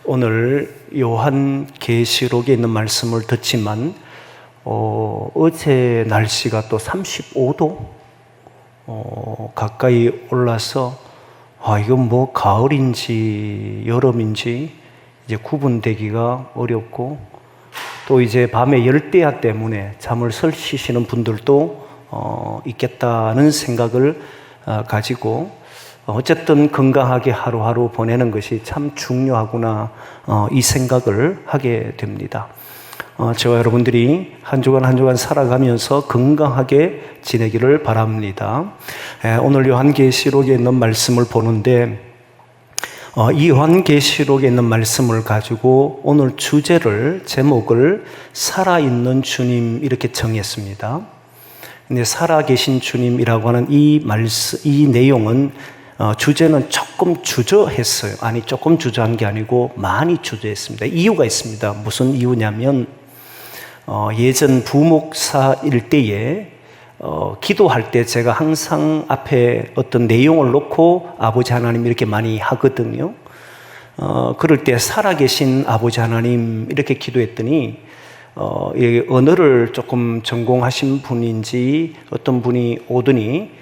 오늘 요한계시록에 있는 말씀을 듣지만 어제 날씨가 또 35도 가까이 올라서 이건 뭐 가을인지 여름인지 이제 구분되기가 어렵고, 또 이제 밤에 열대야 때문에 잠을 설치시는 분들도 있겠다는 생각을 가지고 어쨌든 건강하게 하루하루 보내는 것이 참 중요하구나, 이 생각을 하게 됩니다. 저와 여러분들이 한 주간 한 주간 살아가면서 건강하게 지내기를 바랍니다. 오늘 요한계시록에 있는 말씀을 보는데, 이 요한계시록에 있는 말씀을 가지고 오늘 주제를, 제목을 살아있는 주님 이렇게 정했습니다. 근데 살아계신 주님이라고 하는 이 내용은 주제는 조금 주저했어요. 아니, 조금 주저한 게 아니고 많이 주저했습니다. 이유가 있습니다. 무슨 이유냐면 예전 부목사일 때에 기도할 때 제가 항상 앞에 어떤 내용을 놓고 아버지 하나님 이렇게 많이 하거든요. 그럴 때 살아계신 아버지 하나님 이렇게 기도했더니 언어를 조금 전공하신 분인지 어떤 분이 오더니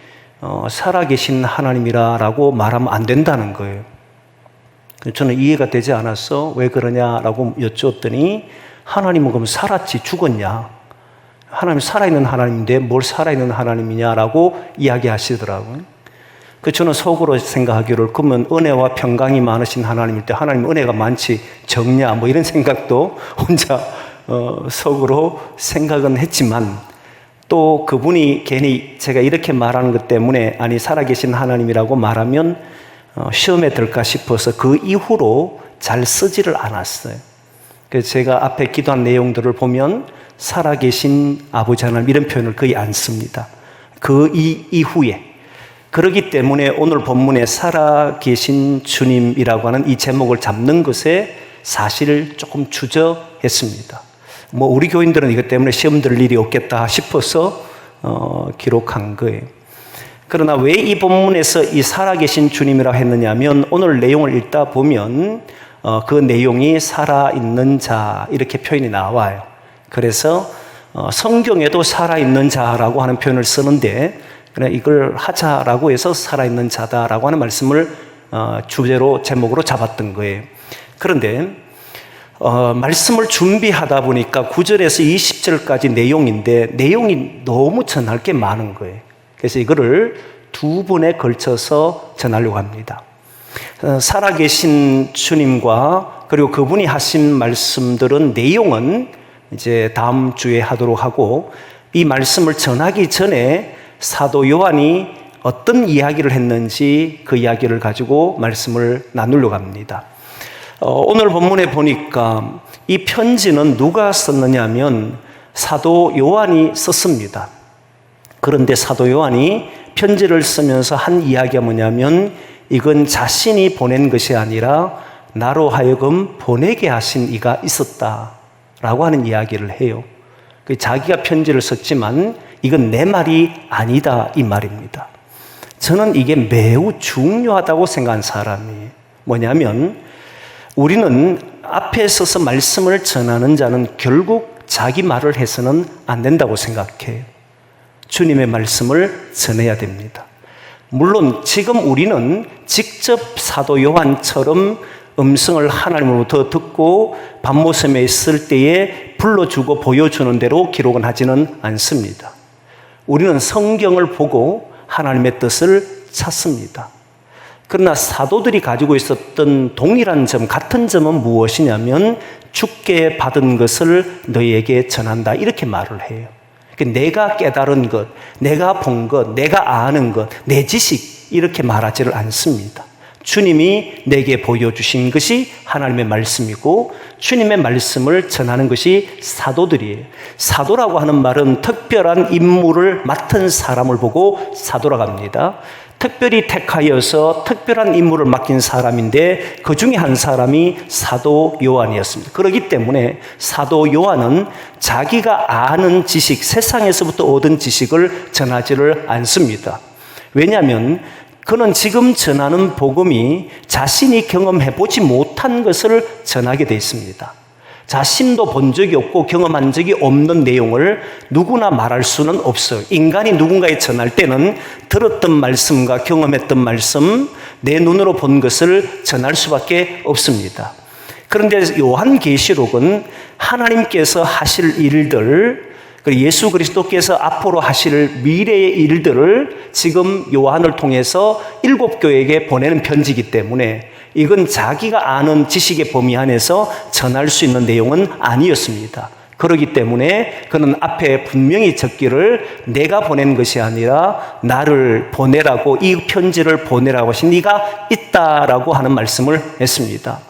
살아계신 하나님이라고 말하면 안 된다는 거예요. 저는 이해가 되지 않아서 왜 그러냐라고 여쭈었더니, 하나님은 그럼 살았지 죽었냐? 하나님 살아있는 하나님인데 뭘 살아있는 하나님이냐라고 이야기하시더라고요. 저는 속으로 생각하기를, 그러면 은혜와 평강이 많으신 하나님일 때 하나님 은혜가 많지 적냐, 뭐 이런 생각도 혼자 속으로 생각은 했지만, 또 그분이 괜히 제가 이렇게 말하는 것 때문에 아니 살아계신 하나님이라고 말하면 시험에 들까 싶어서 그 이후로 잘 쓰지를 않았어요. 그래서 제가 앞에 기도한 내용들을 보면 살아계신 아버지 하나님 이런 표현을 거의 안 씁니다. 그 이후에. 그렇기 때문에 오늘 본문에 살아계신 주님이라고 하는 이 제목을 잡는 것에 사실 조금 주저했습니다. 우리 교인들은 이것 때문에 시험 들 일이 없겠다 싶어서 기록한 거예요. 그러나 왜 이 본문에서 이 살아계신 주님이라고 했느냐면, 오늘 내용을 읽다 보면 그 내용이 살아있는 자 이렇게 표현이 나와요. 그래서 성경에도 살아있는 자라고 하는 표현을 쓰는데, 그냥 이걸 하자라고 해서 살아있는 자다라고 하는 말씀을 주제로, 제목으로 잡았던 거예요. 그런데 말씀을 준비하다 보니까 9절에서 20절까지 내용인데 내용이 너무 전할 게 많은 거예요. 그래서 이거를 두 번에 걸쳐서 전하려고 합니다. 살아계신 주님과 그리고 그분이 하신 말씀들은 내용은 이제 다음 주에 하도록 하고, 이 말씀을 전하기 전에 사도 요한이 어떤 이야기를 했는지 그 이야기를 가지고 말씀을 나누려고 합니다. 오늘 본문에 보니까 이 편지는 누가 썼느냐면 사도 요한이 썼습니다. 그런데 사도 요한이 편지를 쓰면서 한 이야기가 뭐냐면, 이건 자신이 보낸 것이 아니라 나로 하여금 보내게 하신 이가 있었다라고 하는 이야기를 해요. 자기가 편지를 썼지만 이건 내 말이 아니다, 이 말입니다. 저는 이게 매우 중요하다고 생각한 사람이에요. 뭐냐면, 우리는 앞에 서서 말씀을 전하는 자는 결국 자기 말을 해서는 안 된다고 생각해요. 주님의 말씀을 전해야 됩니다. 물론 지금 우리는 직접 사도 요한처럼 음성을 하나님으로부터 듣고 밤모섬에 있을 때에 불러주고 보여주는 대로 기록은 하지는 않습니다. 우리는 성경을 보고 하나님의 뜻을 찾습니다. 그러나 사도들이 가지고 있었던 동일한 점, 같은 점은 무엇이냐면, 주께 받은 것을 너희에게 전한다, 이렇게 말을 해요. 내가 깨달은 것, 내가 본 것, 내가 아는 것, 내 지식, 이렇게 말하지를 않습니다. 주님이 내게 보여주신 것이 하나님의 말씀이고, 주님의 말씀을 전하는 것이 사도들이에요. 사도라고 하는 말은 특별한 임무를 맡은 사람을 보고 사도라고 합니다. 특별히 택하여서 특별한 임무를 맡긴 사람인데 그 중에 한 사람이 사도 요한이었습니다. 그렇기 때문에 사도 요한은 자기가 아는 지식, 세상에서부터 얻은 지식을 전하지를 않습니다. 왜냐하면 그는 지금 전하는 복음이 자신이 경험해보지 못한 것을 전하게 되어 있습니다. 자신도 본 적이 없고 경험한 적이 없는 내용을 누구나 말할 수는 없어요. 인간이 누군가에 전할 때는 들었던 말씀과 경험했던 말씀, 내 눈으로 본 것을 전할 수밖에 없습니다. 그런데 요한계시록은 하나님께서 하실 일들, 그리고 예수 그리스도께서 앞으로 하실 미래의 일들을 지금 요한을 통해서 7교회에게 보내는 편지이기 때문에 이건 자기가 아는 지식의 범위 안에서 전할 수 있는 내용은 아니었습니다. 그렇기 때문에 그는 앞에 분명히 적기를 내가 보낸 것이 아니라 나를 보내라고, 이 편지를 보내라고 하신 네가 있다라고 하는 말씀을 했습니다.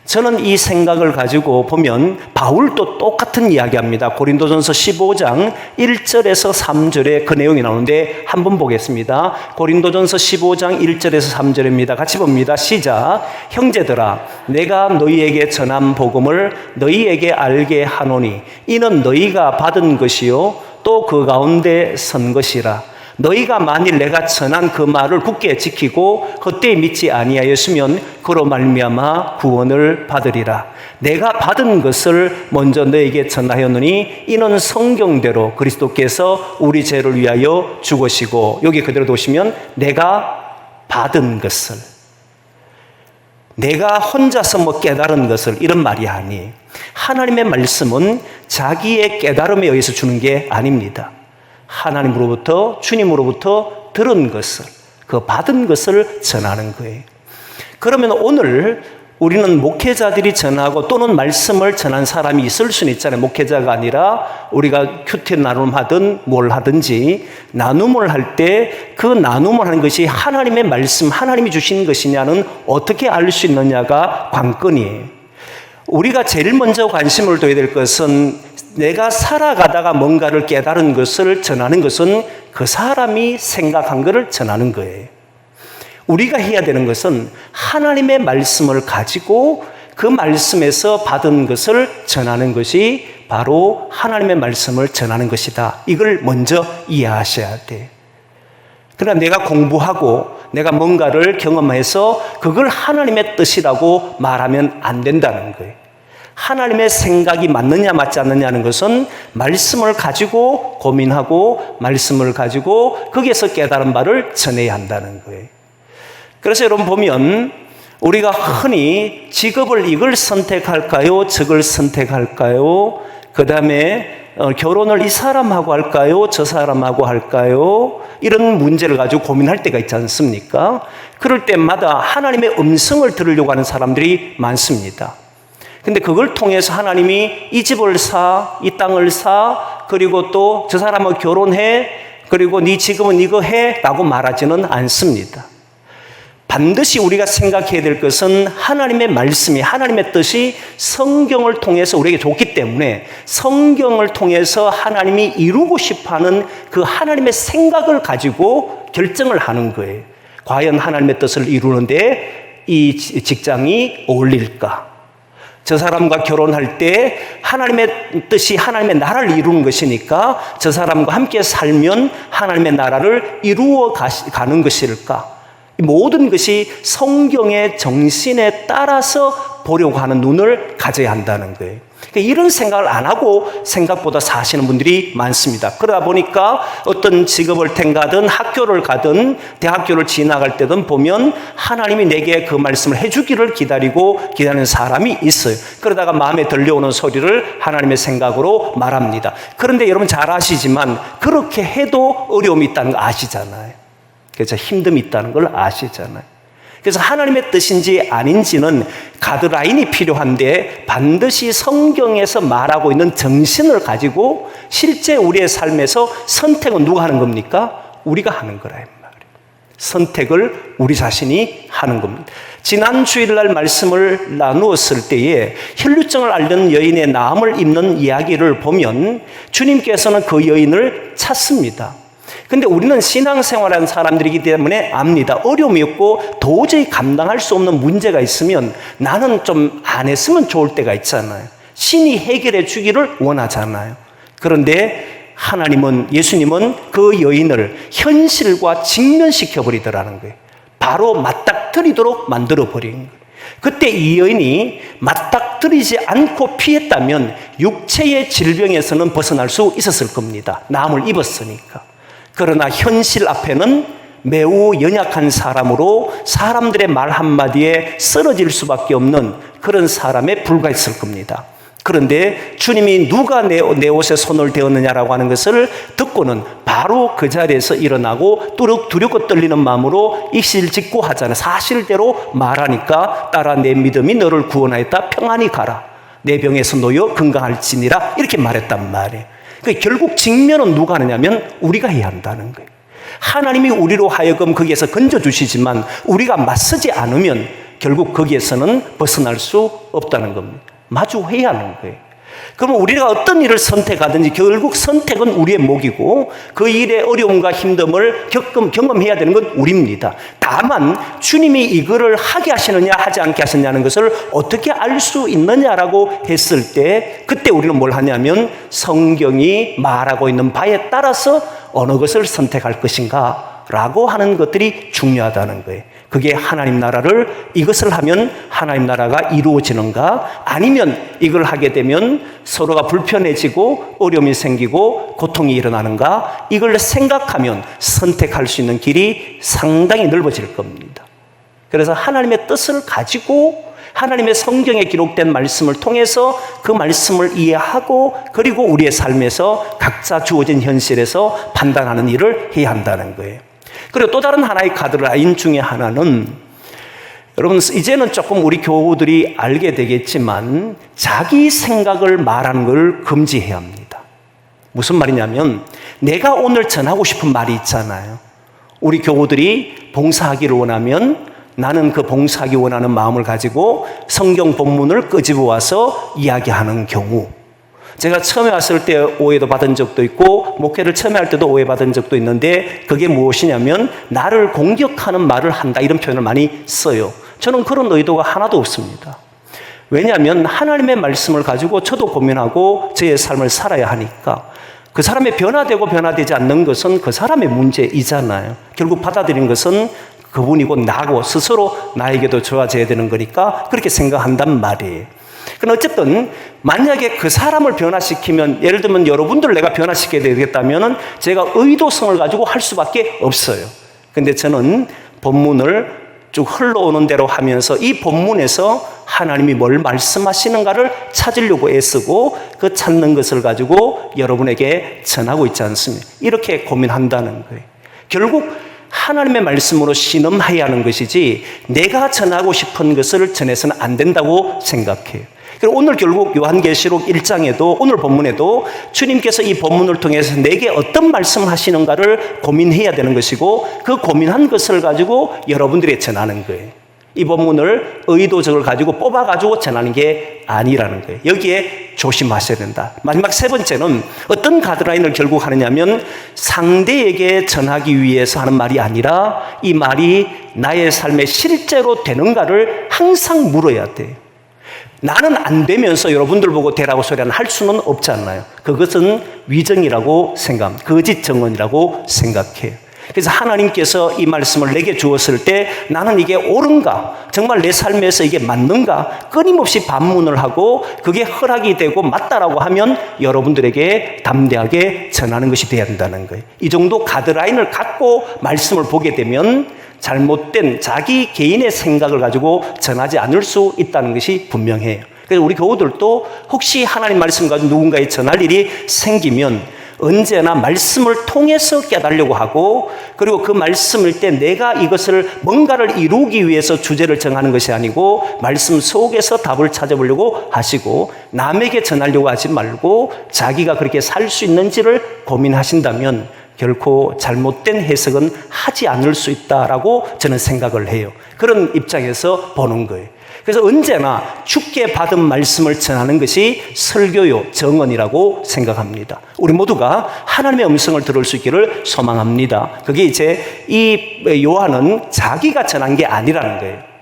저는 이 생각을 가지고 보면 바울도 똑같은 이야기합니다. 고린도전서 15장 1절에서 3절에 그 내용이 나오는데 한번 보겠습니다. 고린도전서 15장 1절에서 3절입니다. 같이 봅니다. 시작. 형제들아, 내가 너희에게 전한 복음을 너희에게 알게 하노니 이는 너희가 받은 것이요 또 그 가운데 선 것이라. 너희가 만일 내가 전한 그 말을 굳게 지키고 헛되이 믿지 아니하였으면 그로 말미암아 구원을 받으리라. 내가 받은 것을 먼저 너에게 전하였느니 이는 성경대로 그리스도께서 우리 죄를 위하여 죽으시고, 여기 그대로 보시면 내가 받은 것을, 내가 혼자서 뭐 깨달은 것을, 이런 말이 아니에요. 하나님의 말씀은 자기의 깨달음에 의해서 주는 게 아닙니다. 하나님으로부터, 주님으로부터 들은 것을, 그 받은 것을 전하는 거예요. 그러면 오늘 우리는 목회자들이 전하고 또는 말씀을 전한 사람이 있을 수는 있잖아요. 목회자가 아니라 우리가 큐티 나눔하든 뭘 하든지 나눔을 할 때 그 나눔을 하는 것이 하나님의 말씀, 하나님이 주신 것이냐는 어떻게 알 수 있느냐가 관건이에요. 우리가 제일 먼저 관심을 둬야 될 것은 내가 살아가다가 뭔가를 깨달은 것을 전하는 것은 그 사람이 생각한 것을 전하는 거예요. 우리가 해야 되는 것은 하나님의 말씀을 가지고 그 말씀에서 받은 것을 전하는 것이 바로 하나님의 말씀을 전하는 것이다. 이걸 먼저 이해하셔야 돼. 그러나 내가 공부하고 내가 뭔가를 경험해서 그걸 하나님의 뜻이라고 말하면 안 된다는 거예요. 하나님의 생각이 맞느냐 맞지 않느냐는 것은 말씀을 가지고 고민하고 말씀을 가지고 거기에서 깨달은 바를 전해야 한다는 거예요. 그래서 여러분 보면 우리가 흔히 직업을 이걸 선택할까요? 저걸 선택할까요? 그 다음에 결혼을 이 사람하고 할까요? 저 사람하고 할까요? 이런 문제를 가지고 고민할 때가 있지 않습니까? 그럴 때마다 하나님의 음성을 들으려고 하는 사람들이 많습니다. 근데 그걸 통해서 하나님이 이 집을 사, 이 땅을 사, 그리고 또 저 사람하고 결혼해, 그리고 네 지금은 이거 해 라고 말하지는 않습니다. 반드시 우리가 생각해야 될 것은 하나님의 말씀이, 하나님의 뜻이 성경을 통해서 우리에게 좋기 때문에 성경을 통해서 하나님이 이루고 싶어하는 그 하나님의 생각을 가지고 결정을 하는 거예요. 과연 하나님의 뜻을 이루는데 이 직장이 어울릴까? 저 사람과 결혼할 때 하나님의 뜻이 하나님의 나라를 이루는 것이니까 저 사람과 함께 살면 하나님의 나라를 이루어 가는 것일까? 모든 것이 성경의 정신에 따라서 보려고 하는 눈을 가져야 한다는 거예요. 이런 생각을 안 하고 생각보다 사시는 분들이 많습니다. 그러다 보니까 어떤 직업을 택하든 학교를 가든 대학교를 지나갈 때든 보면 하나님이 내게 그 말씀을 해주기를 기다리는 사람이 있어요. 그러다가 마음에 들려오는 소리를 하나님의 생각으로 말합니다. 그런데 여러분 잘 아시지만 그렇게 해도 어려움이 있다는 거 아시잖아요. 그래서 힘듦이 있다는 걸 아시잖아요. 그래서 하나님의 뜻인지 아닌지는 가드라인이 필요한데 반드시 성경에서 말하고 있는 정신을 가지고 실제 우리의 삶에서 선택은 누가 하는 겁니까? 우리가 하는 거라 말이에요. 선택을 우리 자신이 하는 겁니다. 지난 주일날 말씀을 나누었을 때에 혈루증을 앓는 여인의 나음을 입는 이야기를 보면 주님께서는 그 여인을 찾습니다. 근데 우리는 신앙생활하는 사람들이기 때문에 압니다. 어려움이 없고 도저히 감당할 수 없는 문제가 있으면 나는 좀 안 했으면 좋을 때가 있잖아요. 신이 해결해 주기를 원하잖아요. 그런데 하나님은, 예수님은 그 여인을 현실과 직면시켜 버리더라는 거예요. 바로 맞닥뜨리도록 만들어버린 거예요. 그때 이 여인이 맞닥뜨리지 않고 피했다면 육체의 질병에서는 벗어날 수 있었을 겁니다. 남을 입었으니까. 그러나 현실 앞에는 매우 연약한 사람으로 사람들의 말 한마디에 쓰러질 수밖에 없는 그런 사람에 불과했을 겁니다. 그런데 주님이 누가 내 옷에 손을 대었느냐라고 하는 것을 듣고는 바로 그 자리에서 일어나고 두렵고 떨리는 마음으로 일실직고 하잖아요. 사실대로 말하니까 따라 내 믿음이 너를 구원하였다. 평안히 가라. 내 병에서 놓여 건강할지니라. 이렇게 말했단 말이에요. 그러니까 결국 직면은 누가 하느냐면 우리가 해야 한다는 거예요. 하나님이 우리로 하여금 거기에서 건져주시지만 우리가 맞서지 않으면 결국 거기에서는 벗어날 수 없다는 겁니다. 마주해야 하는 거예요. 그러면 우리가 어떤 일을 선택하든지 결국 선택은 우리의 몫이고 그 일의 어려움과 힘듦을 경험해야 되는 건 우리입니다. 다만 주님이 이거를 하게 하시느냐 하지 않게 하시느냐는 것을 어떻게 알 수 있느냐라고 했을 때 그때 우리는 뭘 하냐면 성경이 말하고 있는 바에 따라서 어느 것을 선택할 것인가 라고 하는 것들이 중요하다는 거예요. 그게 하나님 나라를 이것을 하면 하나님 나라가 이루어지는가 아니면 이걸 하게 되면 서로가 불편해지고 어려움이 생기고 고통이 일어나는가 이걸 생각하면 선택할 수 있는 길이 상당히 넓어질 겁니다. 그래서 하나님의 뜻을 가지고 하나님의 성경에 기록된 말씀을 통해서 그 말씀을 이해하고 그리고 우리의 삶에서 각자 주어진 현실에서 판단하는 일을 해야 한다는 거예요. 그리고 또 다른 하나의 가드라인 중에 하나는 여러분 이제는 조금 우리 교우들이 알게 되겠지만 자기 생각을 말하는 걸 금지해야 합니다. 무슨 말이냐면 내가 오늘 전하고 싶은 말이 있잖아요. 우리 교우들이 봉사하기를 원하면 나는 그 봉사하기 원하는 마음을 가지고 성경 본문을 끄집어 와서 이야기하는 경우 제가 처음에 왔을 때 오해도 받은 적도 있고 목회를 처음에 할 때도 오해받은 적도 있는데 그게 무엇이냐면 나를 공격하는 말을 한다 이런 표현을 많이 써요. 저는 그런 의도가 하나도 없습니다. 왜냐하면 하나님의 말씀을 가지고 저도 고민하고 저의 삶을 살아야 하니까 그 사람의 변화되고 변화되지 않는 것은 그 사람의 문제이잖아요. 결국 받아들인 것은 그분이고 나고 스스로 나에게도 좋아져야 되는 거니까 그렇게 생각한단 말이에요. 그럼 어쨌든 만약에 그 사람을 변화시키면 예를 들면 여러분들 내가 변화시켜야 되겠다면 제가 의도성을 가지고 할 수밖에 없어요. 근데 저는 본문을 쭉 흘러오는 대로 하면서 이 본문에서 하나님이 뭘 말씀하시는가를 찾으려고 애쓰고 그 찾는 것을 가지고 여러분에게 전하고 있지 않습니까? 이렇게 고민한다는 거예요. 결국 하나님의 말씀으로 신음해야 하는 것이지 내가 전하고 싶은 것을 전해서는 안 된다고 생각해요. 그리고 오늘 결국 요한계시록 1장에도 오늘 본문에도 주님께서 이 본문을 통해서 내게 어떤 말씀을 하시는가를 고민해야 되는 것이고 그 고민한 것을 가지고 여러분들에게 전하는 거예요. 이 본문을 의도적으로 가지고 뽑아가지고 전하는 게 아니라는 거예요. 여기에 조심하셔야 된다. 마지막 세 번째는 어떤 가드라인을 결국 하느냐면 상대에게 전하기 위해서 하는 말이 아니라 이 말이 나의 삶에 실제로 되는가를 항상 물어야 돼요. 나는 안 되면서 여러분들 보고 되라고 소리는 할 수는 없잖아요. 그것은 위정이라고 생각합니다. 거짓 정언이라고 생각해요. 그래서 하나님께서 이 말씀을 내게 주었을 때 나는 이게 옳은가? 정말 내 삶에서 이게 맞는가? 끊임없이 반문을 하고 그게 허락이 되고 맞다라고 하면 여러분들에게 담대하게 전하는 것이 되어야 한다는 거예요. 이 정도 가드라인을 갖고 말씀을 보게 되면 잘못된 자기 개인의 생각을 가지고 전하지 않을 수 있다는 것이 분명해요. 그래서 우리 교우들도 혹시 하나님 말씀 가지고 누군가에 전할 일이 생기면 언제나 말씀을 통해서 깨달으려고 하고 그리고 그 말씀일 때 내가 이것을 뭔가를 이루기 위해서 주제를 정하는 것이 아니고 말씀 속에서 답을 찾아보려고 하시고 남에게 전하려고 하지 말고 자기가 그렇게 살 수 있는지를 고민하신다면 결코 잘못된 해석은 하지 않을 수 있다라고 저는 생각을 해요. 그런 입장에서 보는 거예요. 그래서 언제나 주께 받은 말씀을 전하는 것이 설교요, 정언이라고 생각합니다. 우리 모두가 하나님의 음성을 들을 수 있기를 소망합니다. 그게 이제 이 요한은 자기가 전한 게 아니라는 거예요.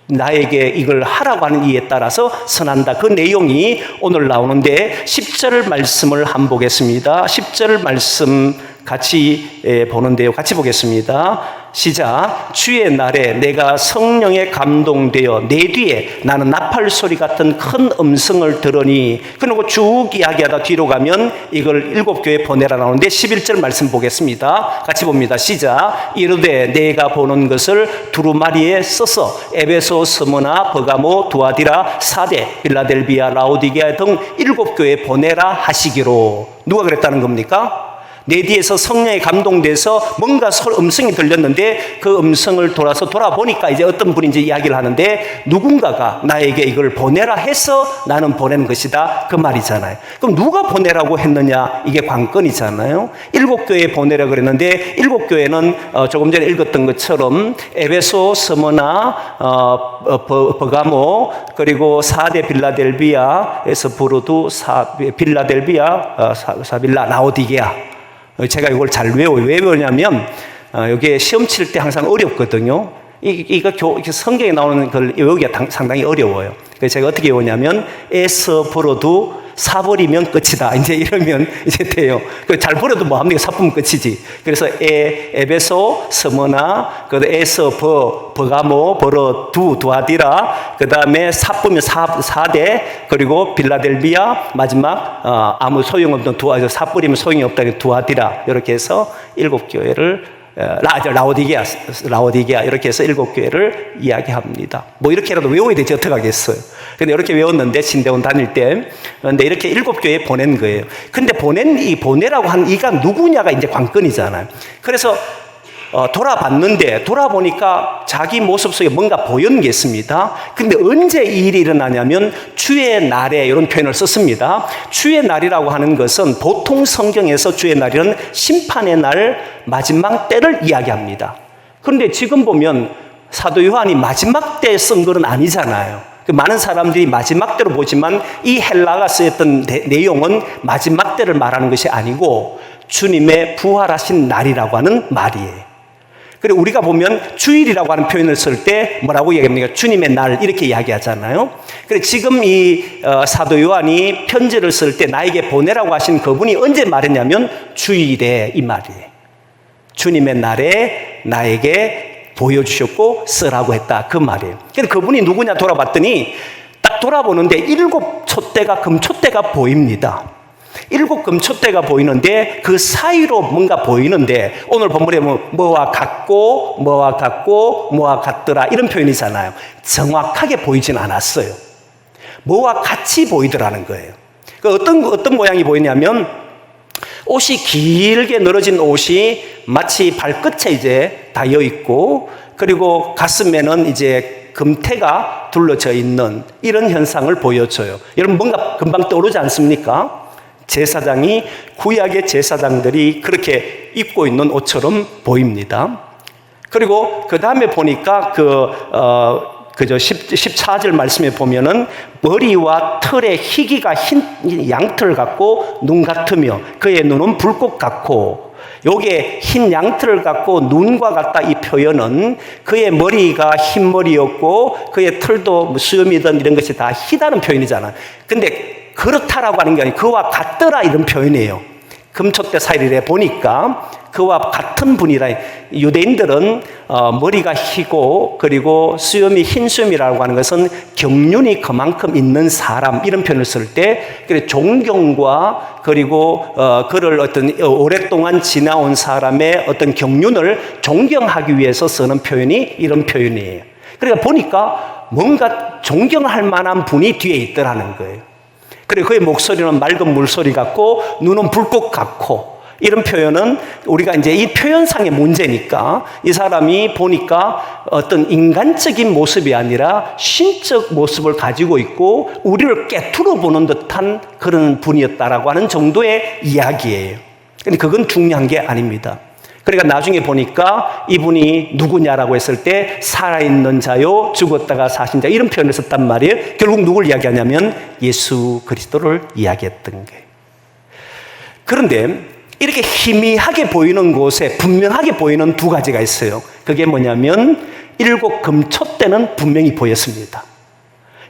나에게 이걸 하라고 하는 이에 따라서 선한다. 그 내용이 오늘 나오는데 10절 말씀을 한번 보겠습니다. 10절 말씀 같이 보는데요. 같이 보겠습니다. 시작. 주의 날에 내가 성령에 감동되어 내 뒤에 나는 나팔 소리 같은 큰 음성을 들으니, 그리고 쭉 이야기하다 뒤로 가면 이걸 7교회 보내라 나오는데 11절 말씀 보겠습니다. 같이 봅니다. 시작. 이르되 내가 보는 것을 두루마리에 써서 에베소, 스무나, 버가모, 두아디라, 사데, 빌라델비아, 라오디게아 등 7교회 보내라 하시기로. 누가 그랬다는 겁니까? 내 뒤에서 성령에 감동돼서 뭔가 음성이 들렸는데 그 음성을 돌아보니까 이제 어떤 분인지 이야기를 하는데, 누군가가 나에게 이걸 보내라 해서 나는 보낸 것이다, 그 말이잖아요. 그럼 누가 보내라고 했느냐, 이게 관건이잖아요. 7교회에 보내라 그랬는데 7교회는 조금 전에 읽었던 것처럼 에베소, 스무나, 버가모, 그리고 사대, 빌라델비아에서 부르두, 빌라델비아, 사빌라, 라오디게아. 제가 이걸 잘 외워요. 왜 외우냐면 여기에 시험 칠 때 항상 어렵거든요. 이거 성경에 나오는 걸 외우기가 상당히 어려워요. 그래서 제가 어떻게 외우냐면 에서 벌어도 사버리면 끝이다, 이제 이러면 이제 돼요. 잘 버려도 뭐합니까? 사쁘면 끝이지. 그래서 에베소, 스무나, 그 에서 버가모, 버러 두아디라, 그 다음에 사쁘면 사대, 그리고 빌라델비아, 마지막 아무 소용없는 사버리면 소용이 없다는 두아디라, 이렇게 해서 7교회를 라오디게아 이렇게 해서 7교회를 이야기합니다. 뭐 이렇게라도 외워야 되지 어떡하겠어요. 근데 이렇게 외웠는데 신대원 다닐 때, 근데 이렇게 7교회에 보낸 거예요. 근데 보내라고 한 이가 누구냐가 이제 관건이잖아요. 그래서 돌아보니까 자기 모습 속에 뭔가 보이는 게 있습니다. 근데 언제 이 일이 일어나냐면 주의 날에, 이런 표현을 썼습니다. 주의 날이라고 하는 것은 보통 성경에서 주의 날은 심판의 날, 마지막 때를 이야기합니다. 그런데 지금 보면 사도 요한이 마지막 때 쓴 것은 아니잖아요. 많은 사람들이 마지막 때로 보지만 이 헬라가 쓰였던 내용은 마지막 때를 말하는 것이 아니고 주님의 부활하신 날이라고 하는 말이에요. 그리고 우리가 보면 주일이라고 하는 표현을 쓸 때 뭐라고 얘기합니까? 주님의 날, 이렇게 이야기하잖아요. 그래 지금 이 사도 요한이 편지를 쓸 때 나에게 보내라고 하신 그분이 언제 말했냐면 주일에, 이 말이에요. 주님의 날에 나에게 보여주셨고 쓰라고 했다, 그 말이에요. 그래서 그분이 누구냐 돌아봤더니 딱 돌아보는데 7 촛대가, 금촛대가 보입니다. 7 금촛대가 보이는데 그 사이로 뭔가 보이는데, 오늘 본문에 뭐와 같고 뭐와 같고 뭐와 같더라 이런 표현이잖아요. 정확하게 보이진 않았어요. 뭐와 같이 보이더라는 거예요. 어떤 모양이 보이냐면 옷이 길게 늘어진 옷이 마치 발끝에 이제 닿여 있고, 그리고 가슴에는 이제 금태가 둘러져 있는 이런 현상을 보여줘요. 여러분 뭔가 금방 떠오르지 않습니까? 제사장이, 구약의 제사장들이 그렇게 입고 있는 옷처럼 보입니다. 그리고 그 다음에 보니까 14절 말씀에 보면은 머리와 털의 희기가 흰 양털 같고 눈 같으며 그의 눈은 불꽃 같고, 요게 흰 양털을 갖고 눈과 같다, 이 표현은 그의 머리가 흰 머리였고 그의 털도 수염이든 이런 것이 다 희다는 표현이잖아. 근데 그렇다라고 하는 게 아니고 그와 같더라 이런 표현이에요. 금촛대 사이를 보니까 그와 같은 분이라. 유대인들은 머리가 희고 그리고 수염이 흰 수염이라고 하는 것은 경륜이 그만큼 있는 사람, 이런 표현을 쓸 때 존경과 그리고 그를 어떤 오랫동안 지나온 사람의 어떤 경륜을 존경하기 위해서 쓰는 표현이 이런 표현이에요. 그러니까 보니까 뭔가 존경할 만한 분이 뒤에 있더라는 거예요. 그리고 그의 목소리는 맑은 물소리 같고 눈은 불꽃 같고, 이런 표현은 우리가 이제 이 표현상의 문제니까 이 사람이 보니까 어떤 인간적인 모습이 아니라 신적 모습을 가지고 있고 우리를 깨트려 보는 듯한 그런 분이었다라고 하는 정도의 이야기예요. 근데 그건 중요한 게 아닙니다. 그러니까 나중에 보니까 이분이 누구냐라고 했을 때 살아있는 자요 죽었다가 사신 자, 이런 표현을 썼단 말이에요. 결국 누굴 이야기하냐면 예수 그리스도를 이야기했던 거예요. 그런데 이렇게 희미하게 보이는 곳에 분명하게 보이는 두 가지가 있어요. 그게 뭐냐면 7 금촛대는 분명히 보였습니다.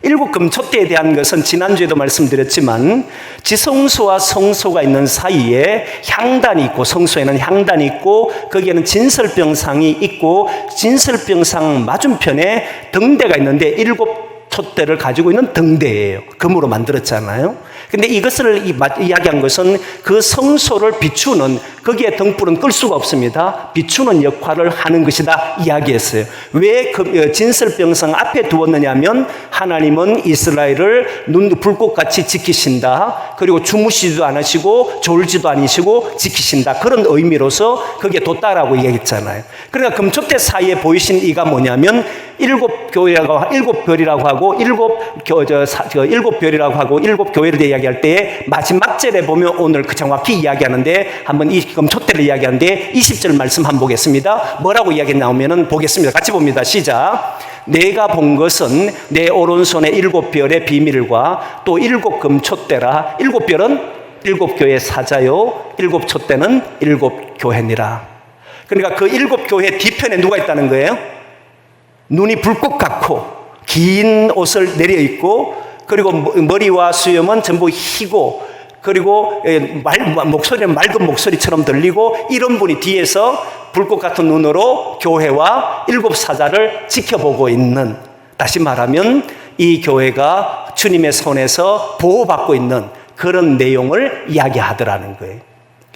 일곱 금촛대에 대한 것은 지난주에도 말씀드렸지만 지성소와 성소가 있는 사이에 향단이 있고, 성소에는 향단이 있고, 거기에는 진설병상이 있고, 진설병상 맞은편에 등대가 있는데 일곱 촛대를 가지고 있는 등대예요. 금으로 만들었잖아요. 근데 이것을 이야기한 것은 그 성소를 비추는, 거기에 등불은 끌 수가 없습니다. 비추는 역할을 하는 것이다 이야기했어요. 왜 진설병상 앞에 두었느냐 하면 하나님은 이스라엘을 불꽃같이 지키신다. 그리고 주무시지도 않으시고 졸지도 않으시고 지키신다. 그런 의미로서 거기에 뒀다라고 얘기했잖아요. 그러니까 금촛대 사이에 보이신 이가 뭐냐면 일곱 별이라고 하고 일곱 별이라고 하고 일곱 교회를 이야기할 때 마지막 절에 보면 오늘 정확히 이야기하는데, 한번 이 금촛대를 이야기하는데 20절 말씀 한번 보겠습니다. 뭐라고 이야기 나오면은 보겠습니다. 같이 봅니다. 시작. 내가 본 것은 내 오른손에 일곱 별의 비밀과 또 일곱 금촛대라. 일곱 별은 일곱 교회 사자요, 일곱 촛대는 일곱 교회니라. 그러니까 그 일곱 교회 뒤편에 누가 있다는 거예요? 눈이 불꽃 같고 긴 옷을 내려 입고, 그리고 머리와 수염은 전부 희고, 그리고 목소리는 맑은 목소리처럼 들리고, 이런 분이 뒤에서 불꽃 같은 눈으로 교회와 일곱 사자를 지켜보고 있는, 다시 말하면 이 교회가 주님의 손에서 보호받고 있는 그런 내용을 이야기하더라는 거예요.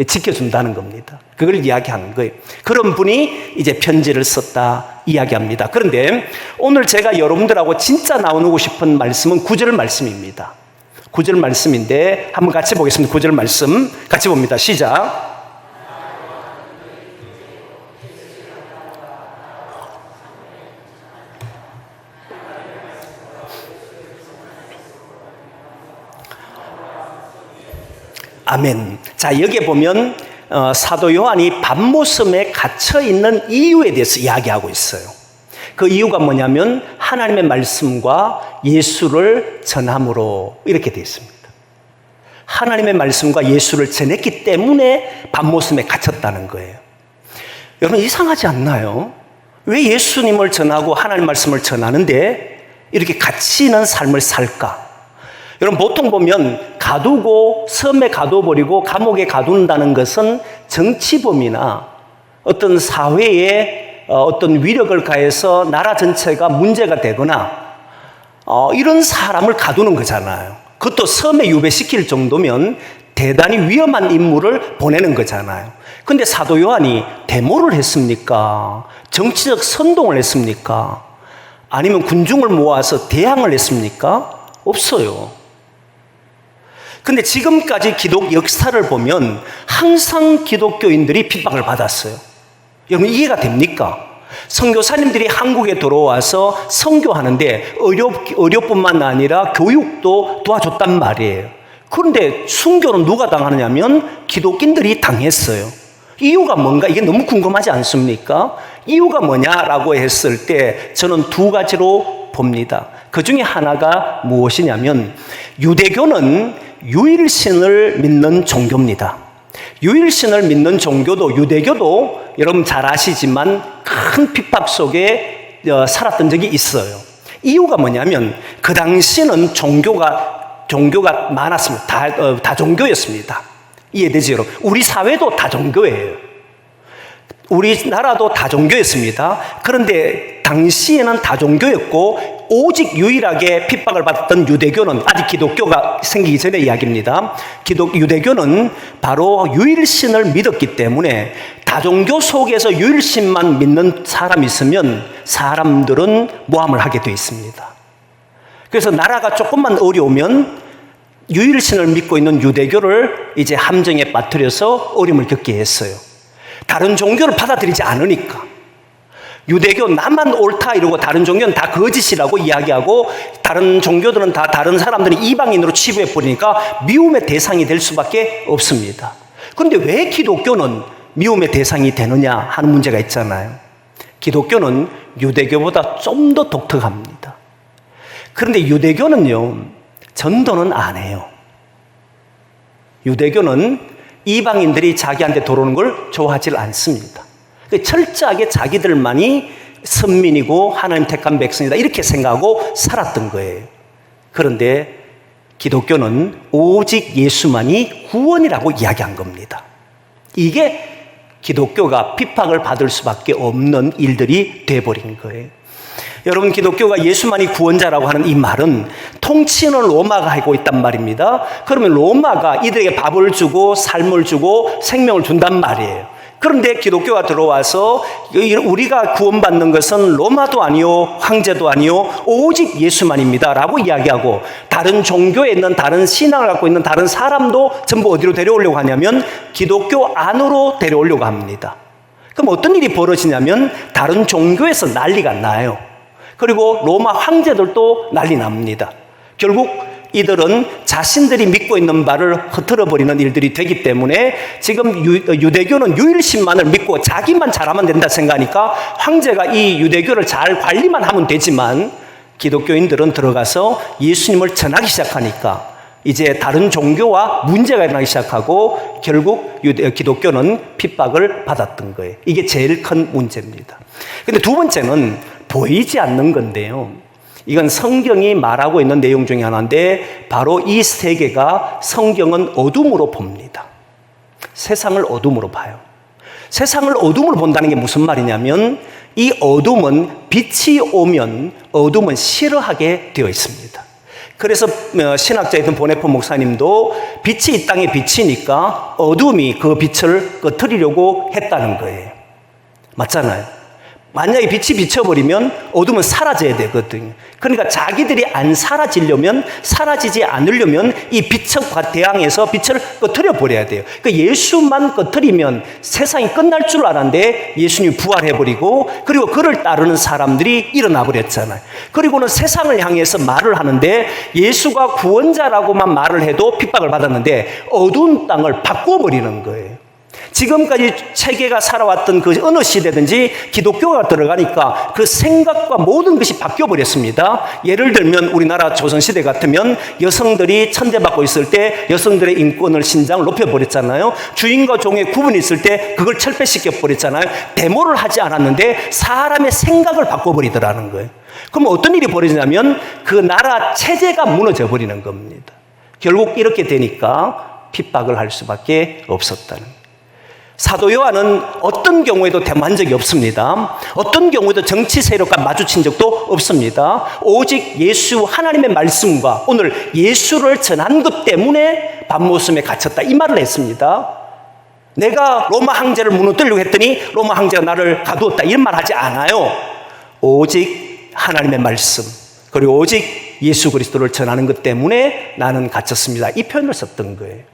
지켜준다는 겁니다. 그걸 이야기하는 거예요. 그런 분이 이제 편지를 썼다 이야기합니다. 그런데 오늘 제가 여러분들하고 진짜 나누고 싶은 말씀은 9절 말씀입니다. 9절 말씀인데 한번 같이 보겠습니다. 9절 말씀 같이 봅니다. 시작. 아멘. 자, 여기에 보면 사도 요한이 밤모섬에 갇혀 있는 이유에 대해서 이야기하고 있어요. 그 이유가 뭐냐면 하나님의 말씀과 예수를 전함으로 이렇게 되어 있습니다. 하나님의 말씀과 예수를 전했기 때문에 밤모섬에 갇혔다는 거예요. 여러분 이상하지 않나요? 왜 예수님을 전하고 하나님 말씀을 전하는데 이렇게 갇히는 삶을 살까? 여러분 보통 보면 가두고 섬에 가둬버리고 감옥에 가둔다는 것은 정치범이나 어떤 사회에 어떤 위력을 가해서 나라 전체가 문제가 되거나 이런 사람을 가두는 거잖아요. 그것도 섬에 유배시킬 정도면 대단히 위험한 인물을 보내는 거잖아요. 근데 사도 요한이 데모를 했습니까? 정치적 선동을 했습니까? 아니면 군중을 모아서 대항을 했습니까? 없어요. 근데 지금까지 기독 역사를 보면 항상 기독교인들이 핍박을 받았어요. 여러분 이해가 됩니까? 선교사님들이 한국에 들어와서 선교하는데 의료뿐만 아니라 교육도 도와줬단 말이에요. 그런데 순교는 누가 당하느냐면 기독인들이 당했어요. 이유가 뭔가? 이게 너무 궁금하지 않습니까? 이유가 뭐냐라고 했을 때 저는 두 가지로 봅니다. 그 중에 하나가 무엇이냐면 유대교는 유일신을 믿는 종교입니다. 유일신을 믿는 종교도 유대교도 여러분 잘 아시지만 큰 핍박 속에 살았던 적이 있어요. 이유가 뭐냐면 그 당시는 종교가 많았습니다. 다종교였습니다. 이해되죠, 여러분? 우리 사회도 다종교예요. 우리나라도 다종교였습니다. 그런데 당시에는 다종교였고 오직 유일하게 핍박을 받았던 유대교는 아직 기독교가 생기기 전의 이야기입니다. 유대교는 바로 유일신을 믿었기 때문에 다종교 속에서 유일신만 믿는 사람이 있으면 사람들은 모함을 하게 되어 있습니다. 그래서 나라가 조금만 어려우면 유일신을 믿고 있는 유대교를 이제 함정에 빠뜨려서 어려움을 겪게 했어요. 다른 종교를 받아들이지 않으니까. 유대교 나만 옳다 이러고 다른 종교는 다 거짓이라고 이야기하고 다른 종교들은 다 다른 사람들이 이방인으로 취급해 버리니까 미움의 대상이 될 수밖에 없습니다. 그런데 왜 기독교는 미움의 대상이 되느냐 하는 문제가 있잖아요. 기독교는 유대교보다 좀 더 독특합니다. 그런데 유대교는요, 전도는 안 해요. 유대교는 이방인들이 자기한테 들어오는 걸 좋아하지 않습니다. 철저하게 자기들만이 선민이고 하나님 택한 백성이다 이렇게 생각하고 살았던 거예요. 그런데 기독교는 오직 예수만이 구원이라고 이야기한 겁니다. 이게 기독교가 핍박을 받을 수밖에 없는 일들이 돼버린 거예요. 여러분, 기독교가 예수만이 구원자라고 하는 이 말은 통치는 로마가 하고 있단 말입니다. 그러면 로마가 이들에게 밥을 주고 삶을 주고 생명을 준단 말이에요. 그런데 기독교가 들어와서 우리가 구원받는 것은 로마도 아니요 황제도 아니요 오직 예수만입니다 라고 이야기하고, 다른 종교에 있는 다른 신앙을 갖고 있는 다른 사람도 전부 어디로 데려오려고 하냐면 기독교 안으로 데려오려고 합니다. 그럼 어떤 일이 벌어지냐면 다른 종교에서 난리가 나요. 그리고 로마 황제들도 난리 납니다. 결국 이들은 자신들이 믿고 있는 바를 흐트러버리는 일들이 되기 때문에 지금 유대교는 유일신만을 믿고 자기만 잘하면 된다 생각하니까 황제가 이 유대교를 잘 관리만 하면 되지만, 기독교인들은 들어가서 예수님을 전하기 시작하니까 이제 다른 종교와 문제가 일어나기 시작하고 결국 기독교는 핍박을 받았던 거예요. 이게 제일 큰 문제입니다. 근데 두 번째는 보이지 않는 건데요. 이건 성경이 말하고 있는 내용 중에 하나인데, 바로 이 세계가 성경은 어둠으로 봅니다. 세상을 어둠으로 봐요. 세상을 어둠으로 본다는 게 무슨 말이냐면, 이 어둠은 빛이 오면 어둠은 싫어하게 되어 있습니다. 그래서 신학자이던 보네포 목사님도 빛이 이 땅에 비치니까 어둠이 그 빛을 꺼트리려고 했다는 거예요. 맞잖아요. 만약에 빛이 비쳐버리면 어둠은 사라져야 되거든요. 그러니까 자기들이 안 사라지려면, 사라지지 않으려면 이 빛과 대항해서 빛을 꺼트려 버려야 돼요. 그러니까 예수만 꺼트리면 세상이 끝날 줄 알았는데 예수님이 부활해버리고, 그리고 그를 따르는 사람들이 일어나 버렸잖아요. 그리고는 세상을 향해서 말을 하는데 예수가 구원자라고만 말을 해도 핍박을 받았는데 어두운 땅을 바꿔버리는 거예요. 지금까지 체계가 살아왔던 그 어느 시대든지 기독교가 들어가니까 그 생각과 모든 것이 바뀌어버렸습니다. 예를 들면 우리나라 조선시대 같으면 여성들이 천대받고 있을 때 여성들의 인권을, 신장을 높여버렸잖아요. 주인과 종의 구분이 있을 때 그걸 철폐시켜버렸잖아요. 데모를 하지 않았는데 사람의 생각을 바꿔버리더라는 거예요. 그럼 어떤 일이 벌어지냐면 그 나라 체제가 무너져 버리는 겁니다. 결국 이렇게 되니까 핍박을 할 수밖에 없었다는 거예요. 사도 요한은 어떤 경우에도 데모한 적이 없습니다. 어떤 경우에도 정치 세력과 마주친 적도 없습니다. 오직 예수 하나님의 말씀과 오늘 예수를 전한 것 때문에 밤모섬에 갇혔다, 이 말을 했습니다. 내가 로마 황제를 무너뜨리려고 했더니 로마 황제가 나를 가두었다, 이런 말 하지 않아요. 오직 하나님의 말씀, 그리고 오직 예수 그리스도를 전하는 것 때문에 나는 갇혔습니다, 이 표현을 썼던 거예요.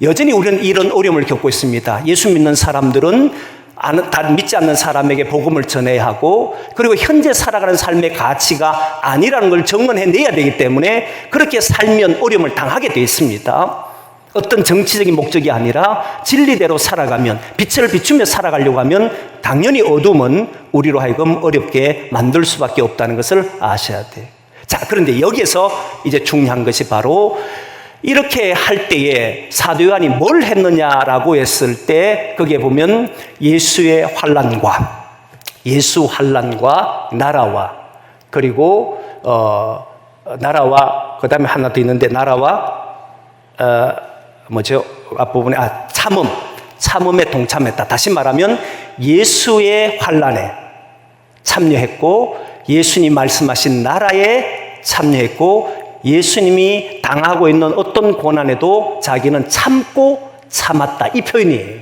여전히 우리는 이런 어려움을 겪고 있습니다. 예수 믿는 사람들은 다른 믿지 않는 사람에게 복음을 전해야 하고, 그리고 현재 살아가는 삶의 가치가 아니라는 걸 증언해내야 되기 때문에 그렇게 살면 어려움을 당하게 되어 있습니다. 어떤 정치적인 목적이 아니라 진리대로 살아가면, 빛을 비추며 살아가려고 하면 당연히 어둠은 우리로 하여금 어렵게 만들 수밖에 없다는 것을 아셔야 돼요. 자, 그런데 여기에서 이제 중요한 것이 바로 이렇게 할 때에 사도 요한이 뭘 했느냐라고 했을 때, 거기에 보면 예수의 환난과, 예수 환난과 나라와, 그리고 나라와, 그 다음에 하나 더 있는데 나라와 앞부분에 참음에 동참했다. 다시 말하면 예수의 환난에 참여했고, 예수님 말씀하신 나라에 참여했고, 예수님이 당하고 있는 어떤 고난에도 자기는 참고 참았다, 이 표현이에요.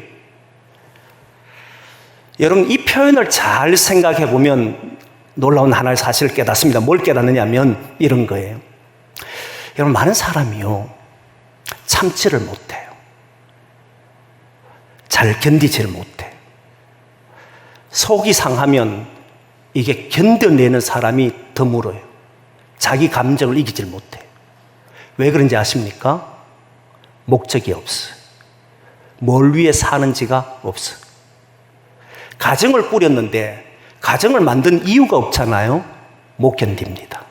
여러분, 이 표현을 잘 생각해 보면 놀라운 하나의 사실을 깨닫습니다. 뭘 깨닫느냐 하면 이런 거예요. 여러분, 많은 사람이요, 참지를 못해요. 잘 견디지를 못해요. 속이 상하면 이게 견뎌내는 사람이 드물어요. 자기 감정을 이기질 못해요. 왜 그런지 아십니까? 목적이 없어요. 뭘 위해 사는지가 없어요. 가정을 꾸렸는데 가정을 만든 이유가 없잖아요. 못 견딥니다.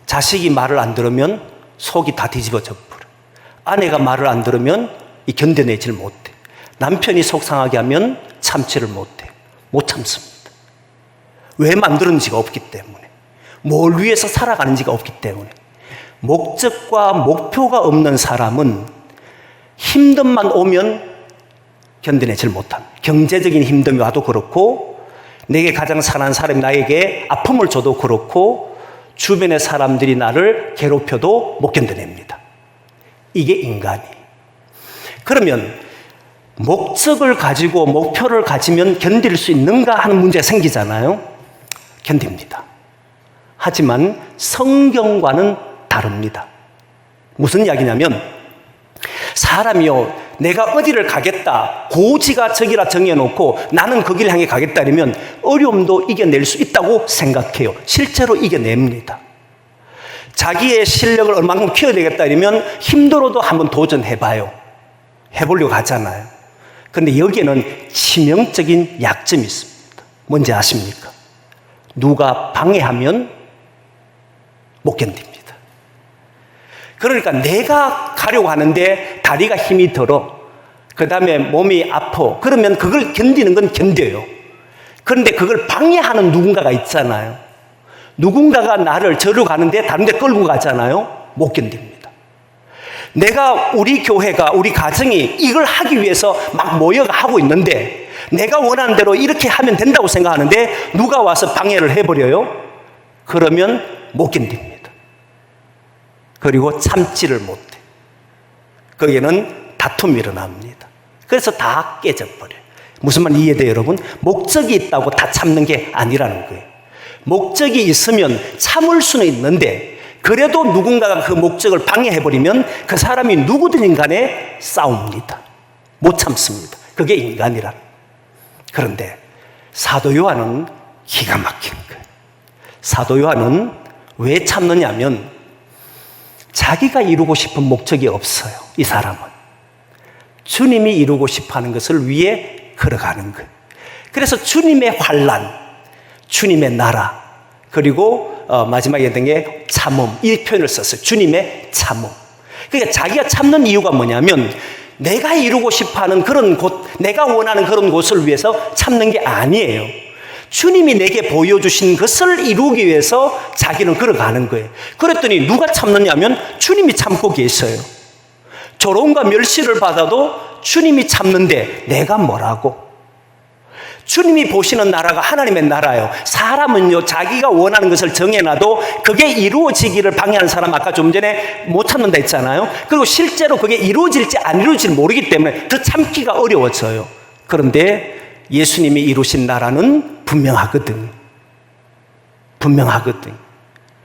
자식이 말을 안 들으면 속이 다 뒤집어져 버려요. 아내가 말을 안 들으면 견뎌내질 못해요. 남편이 속상하게 하면 참지를 못해요. 못 참습니다. 왜 만들었는지가 없기 때문에, 뭘 위해서 살아가는지가 없기 때문에. 목적과 목표가 없는 사람은 힘듦만 오면 견뎌내질 못합니다. 경제적인 힘듦이 와도 그렇고, 내게 가장 사랑하는 사람이 나에게 아픔을 줘도 그렇고, 주변의 사람들이 나를 괴롭혀도 못 견뎌냅니다. 이게 인간이에요. 그러면 목적을 가지고 목표를 가지면 견딜 수 있는가 하는 문제가 생기잖아요. 견딥니다. 하지만 성경과는 다릅니다. 무슨 이야기냐면, 사람이요, 내가 어디를 가겠다, 고지가 저기라 정해놓고 나는 그 길을 향해 가겠다 이러면 어려움도 이겨낼 수 있다고 생각해요. 실제로 이겨냅니다. 자기의 실력을 얼마만큼 키워내겠다 이러면 힘들어도 한번 도전해봐요. 해보려고 하잖아요. 그런데 여기에는 치명적인 약점이 있습니다. 뭔지 아십니까? 누가 방해하면 못 견딥니다. 그러니까 내가 가려고 하는데 다리가 힘이 들어, 그 다음에 몸이 아파, 그러면 그걸 견디는 건 견뎌요. 그런데 그걸 방해하는 누군가가 있잖아요. 누군가가 나를 저리로 가는데 다른 데 끌고 가잖아요. 못 견딥니다. 내가, 우리 교회가, 우리 가정이 이걸 하기 위해서 막 모여가 하고 있는데 내가 원하는 대로 이렇게 하면 된다고 생각하는데 누가 와서 방해를 해버려요? 그러면 못 견딥니다. 그리고 참지를 못해. 거기에는 다툼이 일어납니다. 그래서 다 깨져버려요. 무슨 말 이해돼요, 여러분? 목적이 있다고 다 참는 게 아니라는 거예요. 목적이 있으면 참을 수는 있는데, 그래도 누군가가 그 목적을 방해해버리면 그 사람이 누구든 간에 싸웁니다. 못 참습니다. 그게 인간이라. 그런데 사도 요한은 기가 막힌 거예요. 사도 요한은 왜 참느냐면, 자기가 이루고 싶은 목적이 없어요. 이 사람은 주님이 이루고 싶어하는 것을 위해 걸어가는 거예요. 그래서 주님의 환난, 주님의 나라, 그리고 마지막에 된 게 참음, 이 표현을 썼어요. 주님의 참음. 그러니까 자기가 참는 이유가 뭐냐면, 내가 이루고 싶어하는 그런 곳, 내가 원하는 그런 곳을 위해서 참는 게 아니에요. 주님이 내게 보여주신 것을 이루기 위해서 자기는 걸어가는 거예요. 그랬더니 누가 참느냐면 주님이 참고 계셔요. 조롱과 멸시를 받아도 주님이 참는데 내가 뭐라고? 주님이 보시는 나라가 하나님의 나라예요. 사람은요, 자기가 원하는 것을 정해놔도 그게 이루어지기를 방해하는 사람, 아까 좀 전에 못 참는다 했잖아요. 그리고 실제로 그게 이루어질지 안 이루어질지 모르기 때문에 더 참기가 어려워져요. 그런데 예수님이 이루신 나라는 분명하거든. 분명하거든.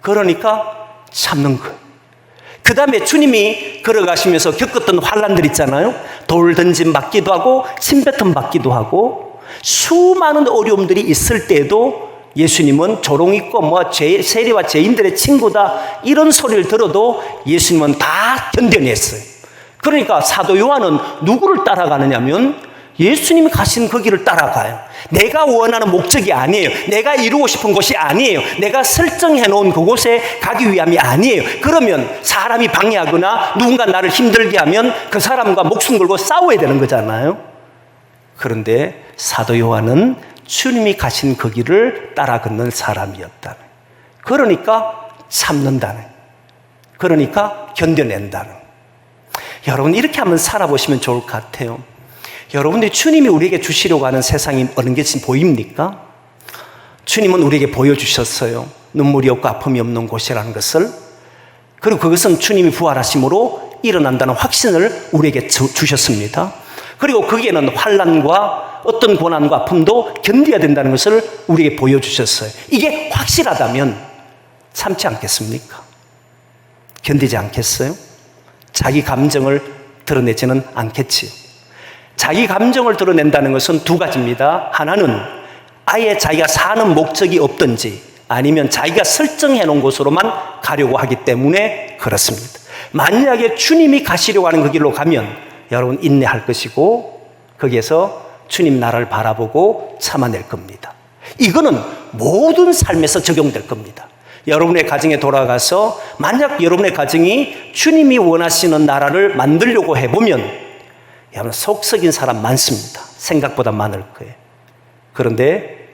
그러니까 참는 거예요. 그 다음에 주님이 걸어가시면서 겪었던 환난들 있잖아요. 돌 던짐 받기도 하고 침뱉음 받기도 하고 수많은 어려움들이 있을 때에도 예수님은 조롱 있고 세리와 죄인들의 친구다 이런 소리를 들어도 예수님은 다 견뎌냈어요. 그러니까 사도 요한은 누구를 따라가느냐면 예수님이 가신 그 길을 따라가요. 내가 원하는 목적이 아니에요. 내가 이루고 싶은 곳이 아니에요. 내가 설정해 놓은 그곳에 가기 위함이 아니에요. 그러면 사람이 방해하거나 누군가 나를 힘들게 하면 그 사람과 목숨 걸고 싸워야 되는 거잖아요. 그런데 사도 요한은 주님이 가신 그 길을 따라 걷는 사람이었다는, 그러니까 참는다는, 그러니까 견뎌낸다는. 여러분, 이렇게 한번 살아보시면 좋을 것 같아요. 여러분들이 주님이 우리에게 주시려고 하는 세상이 어느 게 지금 보입니까? 주님은 우리에게 보여주셨어요. 눈물이 없고 아픔이 없는 곳이라는 것을. 그리고 그것은 주님이 부활하심으로 일어난다는 확신을 우리에게 주셨습니다. 그리고 거기에는 환난과 어떤 고난과 아픔도 견뎌야 된다는 것을 우리에게 보여주셨어요. 이게 확실하다면 참지 않겠습니까? 견디지 않겠어요? 자기 감정을 드러내지는 않겠지요. 자기 감정을 드러낸다는 것은 두 가지입니다. 하나는 아예 자기가 사는 목적이 없든지 아니면 자기가 설정해 놓은 곳으로만 가려고 하기 때문에 그렇습니다. 만약에 주님이 가시려고 하는 그 길로 가면 여러분 인내할 것이고 거기에서 주님 나라를 바라보고 참아낼 겁니다. 이거는 모든 삶에서 적용될 겁니다. 여러분의 가정에 돌아가서 만약 여러분의 가정이 주님이 원하시는 나라를 만들려고 해보면 여러분 속 썩인 사람 많습니다. 생각보다 많을 거예요. 그런데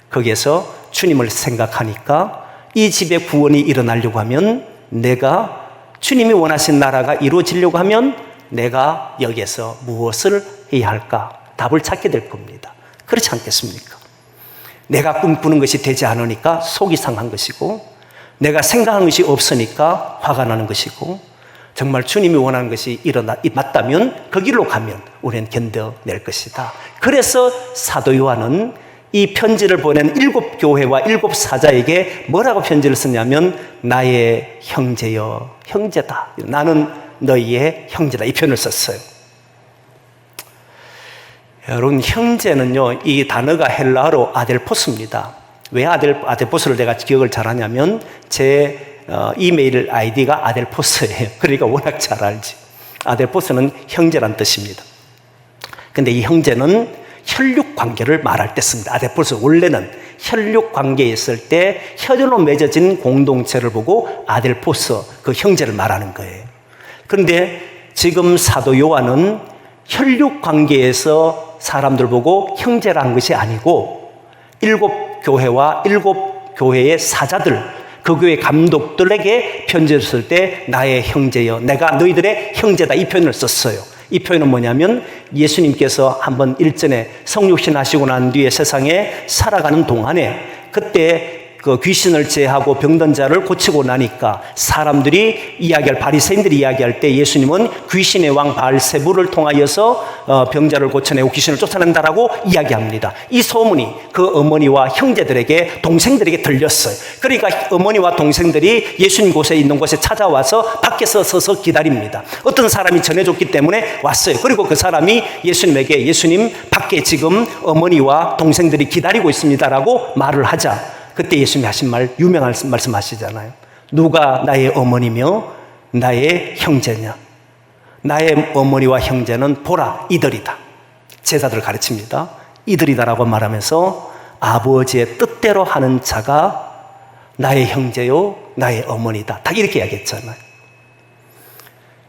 거기에서 주님을 생각하니까 이 집에 구원이 일어나려고 하면 내가 주님이 원하신 나라가 이루어지려고 하면 내가 여기에서 무엇을 해야 할까? 답을 찾게 될 겁니다. 그렇지 않겠습니까? 내가 꿈꾸는 것이 되지 않으니까 속이 상한 것이고, 내가 생각한 것이 없으니까 화가 나는 것이고, 정말 주님이 원하는 것이 맞다면 그 길로 가면 우리는 견뎌낼 것이다. 그래서 사도 요한은 이 편지를 보낸 7교회와 7사자에게 뭐라고 편지를 쓰냐면 나의 형제여, 형제다. 나는 너희의 형제다. 이 표현을 썼어요. 여러분, 형제는요, 이 단어가 헬라어로 아델포스입니다. 왜 아델포스를 내가 기억을 잘하냐면 제 이메일 아이디가 아델포스예요. 그러니까 워낙 잘 알지. 아델포스는 형제란 뜻입니다. 근데 이 형제는 혈육 관계를 말할 때 씁니다. 아델포스 원래는 혈육 관계에 있을 때 혈연으로 맺어진 공동체를 보고 아델포스, 그 형제를 말하는 거예요. 그런데 지금 사도 요한은 혈육 관계에서 사람들 보고 형제라는 것이 아니고 7교회와 7교회의 사자들, 그 교회 감독들에게 편지를 쓸 때 나의 형제여, 내가 너희들의 형제다, 이 표현을 썼어요. 이 표현은 뭐냐면 예수님께서 한번 일전에 성육신 하시고 난 뒤에 세상에 살아가는 동안에 그때 그 귀신을 제하고 병든 자를 고치고 나니까 사람들이 바리새인들이 이야기할 때 예수님은 귀신의 왕 바알세불을 통하여서 병자를 고쳐내고 귀신을 쫓아낸다라고 이야기합니다. 이 소문이 그 어머니와 형제들에게, 동생들에게 들렸어요. 그러니까 어머니와 동생들이 예수님 곳에 있는 곳에 찾아와서 밖에서 서서 기다립니다. 어떤 사람이 전해줬기 때문에 왔어요. 그리고 그 사람이 예수님에게 예수님 밖에 지금 어머니와 동생들이 기다리고 있습니다라고 말을 하자, 그때 예수님이 하신 유명한 말씀 하시잖아요. 누가 나의 어머니며 나의 형제냐? 나의 어머니와 형제는 보라, 이들이다. 제자들을 가르칩니다. 이들이다라고 말하면서 아버지의 뜻대로 하는 자가 나의 형제요, 나의 어머니다. 다 이렇게 이야기했잖아요.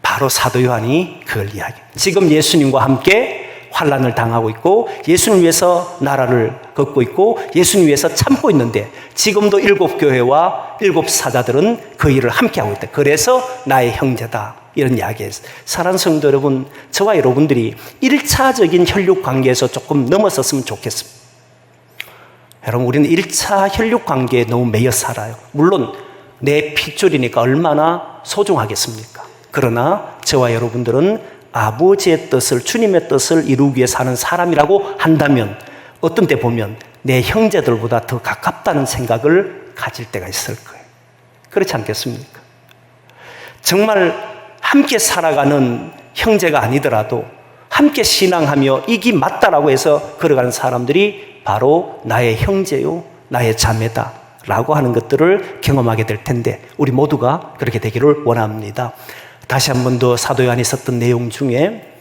바로 사도 요한이 그걸 이야기해요. 지금 예수님과 함께 환난을 당하고 있고 예수님 위해서 나라를 걷고 있고 예수님 위해서 참고 있는데 지금도 7교회와 7사자들은 그 일을 함께하고 있다. 그래서 나의 형제다, 이런 이야기예요. 사랑하는 성도 여러분, 저와 여러분들이 1차적인 혈육 관계에서 조금 넘어섰으면 좋겠습니다. 여러분, 우리는 1차 혈육 관계에 너무 매여 살아요. 물론 내 핏줄이니까 얼마나 소중하겠습니까? 그러나 저와 여러분들은 아버지의 뜻을, 주님의 뜻을 이루기 위해 사는 사람이라고 한다면 어떤 때 보면 내 형제들보다 더 가깝다는 생각을 가질 때가 있을 거예요. 그렇지 않겠습니까? 정말 함께 살아가는 형제가 아니더라도 함께 신앙하며 이게 맞다라고 해서 걸어가는 사람들이 바로 나의 형제요, 나의 자매다 라고 하는 것들을 경험하게 될 텐데 우리 모두가 그렇게 되기를 원합니다. 다시 한 번 더 사도 요한이 썼던 내용 중에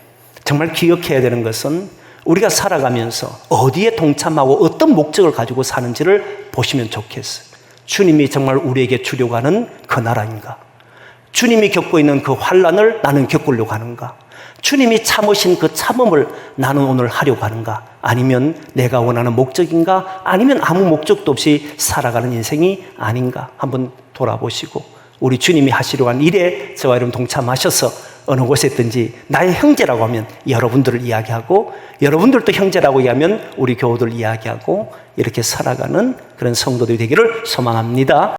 정말 기억해야 되는 것은 우리가 살아가면서 어디에 동참하고 어떤 목적을 가지고 사는지를 보시면 좋겠어요. 주님이 정말 우리에게 주려고 하는 그 나라인가? 주님이 겪고 있는 그 환난을 나는 겪으려고 하는가? 주님이 참으신 그 참음을 나는 오늘 하려고 하는가? 아니면 내가 원하는 목적인가? 아니면 아무 목적도 없이 살아가는 인생이 아닌가? 한번 돌아보시고 우리 주님이 하시려고 한 일에 저와 여러분 동참하셔서 어느 곳에 있든지 나의 형제라고 하면 여러분들을 이야기하고 여러분들도 형제라고 하면 우리 교우들 이야기하고 이렇게 살아가는 그런 성도들이 되기를 소망합니다.